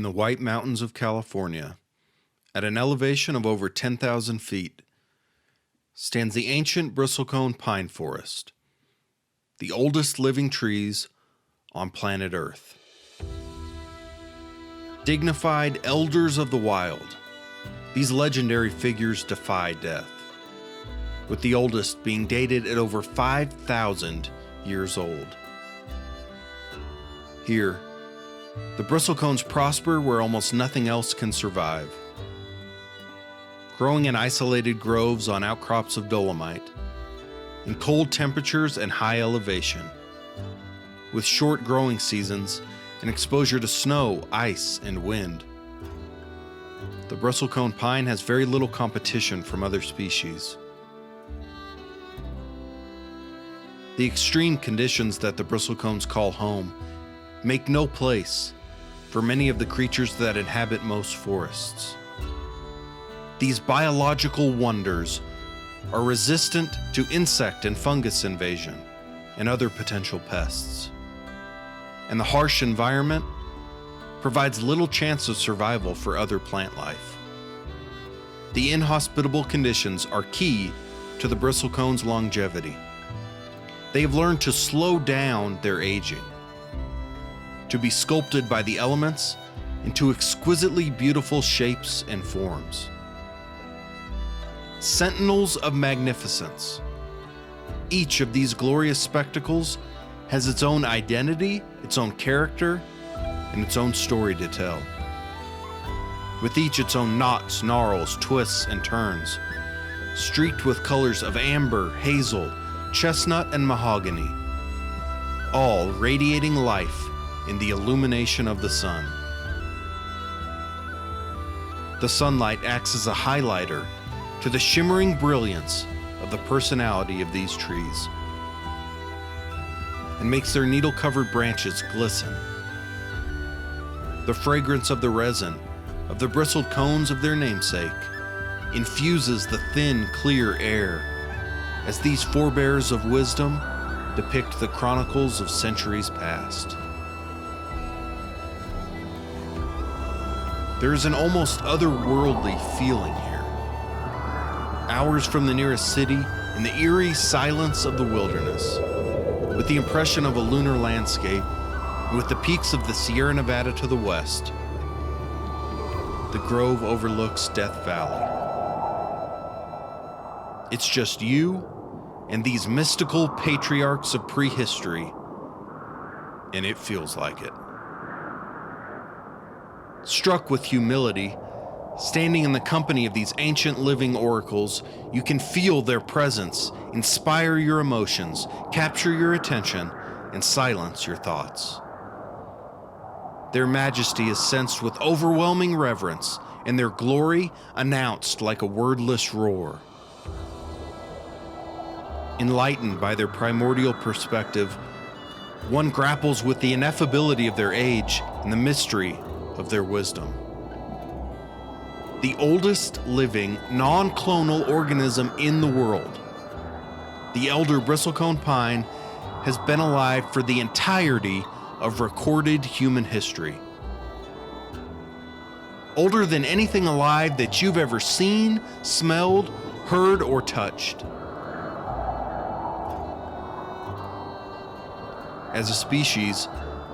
the White Mountains of California, at an elevation of over 10,000 feet, stands the Ancient Bristlecone Pine Forest, the oldest living trees on planet Earth. Dignified elders of the wild, these legendary figures defy death, with the oldest being dated at over 5,000 years old. Here, the bristlecones prosper where almost nothing else can survive. Growing in isolated groves on outcrops of dolomite, in cold temperatures and high elevation, with short growing seasons and exposure to snow, ice, and wind. The bristlecone pine has very little competition from other species. The extreme conditions that the bristlecones call home make no place for many of the creatures that inhabit most forests. These biological wonders are resistant to insect and fungus invasion and other potential pests. And the harsh environment provides little chance of survival for other plant life. The inhospitable conditions are key to the bristlecone's longevity. They have learned to slow down their aging, to be sculpted by the elements into exquisitely beautiful shapes and forms. Sentinels of magnificence. Each of these glorious spectacles has its own identity, its own character, and its own story to tell. With each its own knots, gnarls, twists, and turns, streaked with colors of amber, hazel, chestnut, and mahogany, all radiating life in the illumination of the sun. The sunlight acts as a highlighter to the shimmering brilliance of the personality of these trees, and makes their needle-covered branches glisten. The fragrance of the resin of the bristled cones of their namesake infuses the thin, clear air as these forebears of wisdom depict the chronicles of centuries past. There is an almost otherworldly feeling here. Hours from the nearest city, in the eerie silence of the wilderness, with the impression of a lunar landscape, and with the peaks of the Sierra Nevada to the west, the grove overlooks Death Valley. It's just you and these mystical patriarchs of prehistory, and it feels like it. Struck with humility, standing in the company of these ancient living oracles, you can feel their presence, inspire your emotions, capture your attention, and silence your thoughts. Their majesty is sensed with overwhelming reverence, and their glory announced like a wordless roar. Enlightened by their primordial perspective, one grapples with the ineffability of their age and the mystery of their wisdom. The oldest living, non-clonal organism in the world, the elder bristlecone pine, has been alive for the entirety of recorded human history. Older than anything alive that you've ever seen, smelled, heard, or touched. As a species,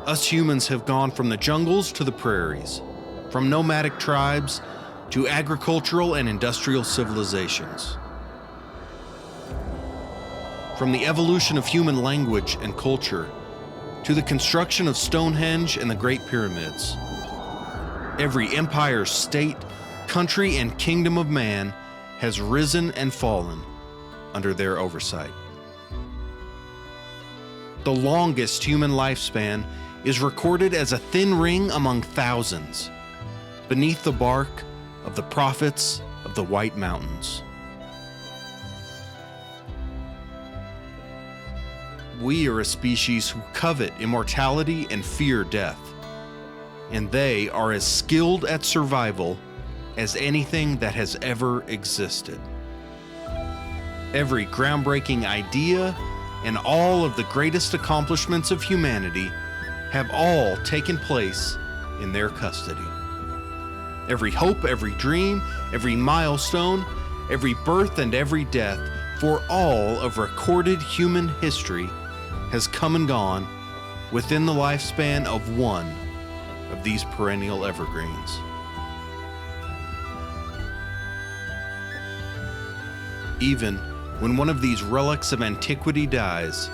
us humans have gone from the jungles to the prairies, from nomadic tribes to agricultural and industrial civilizations. From the evolution of human language and culture to the construction of Stonehenge and the Great Pyramids. Every empire, state, country, and kingdom of man has risen and fallen under their oversight. The longest human lifespan is recorded as a thin ring among thousands, beneath the bark of the prophets of the White Mountains. We are a species who covet immortality and fear death, and they are as skilled at survival as anything that has ever existed. Every groundbreaking idea and all of the greatest accomplishments of humanity have all taken place in their custody. Every hope, every dream, every milestone, every birth and every death, for all of recorded human history has come and gone within the lifespan of one of these perennial evergreens. Even when one of these relics of antiquity dies,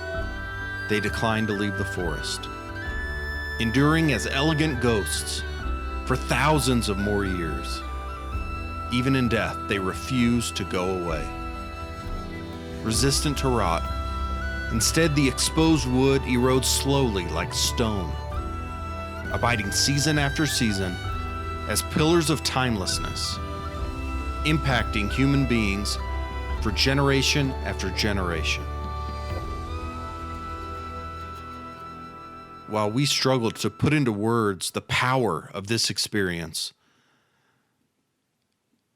they decline to leave the forest, enduring as elegant ghosts for thousands of more years. Even in death, they refuse to go away. Resistant to rot, instead the exposed wood erodes slowly like stone, abiding season after season as pillars of timelessness, impacting human beings for generation after generation. While we struggle to put into words the power of this experience,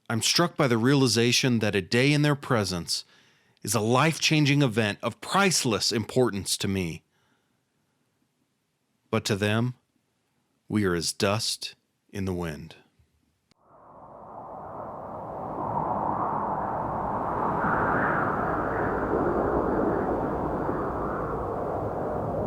I'm struck by the realization that a day in their presence is a life-changing event of priceless importance to me. But to them, we are as dust in the wind.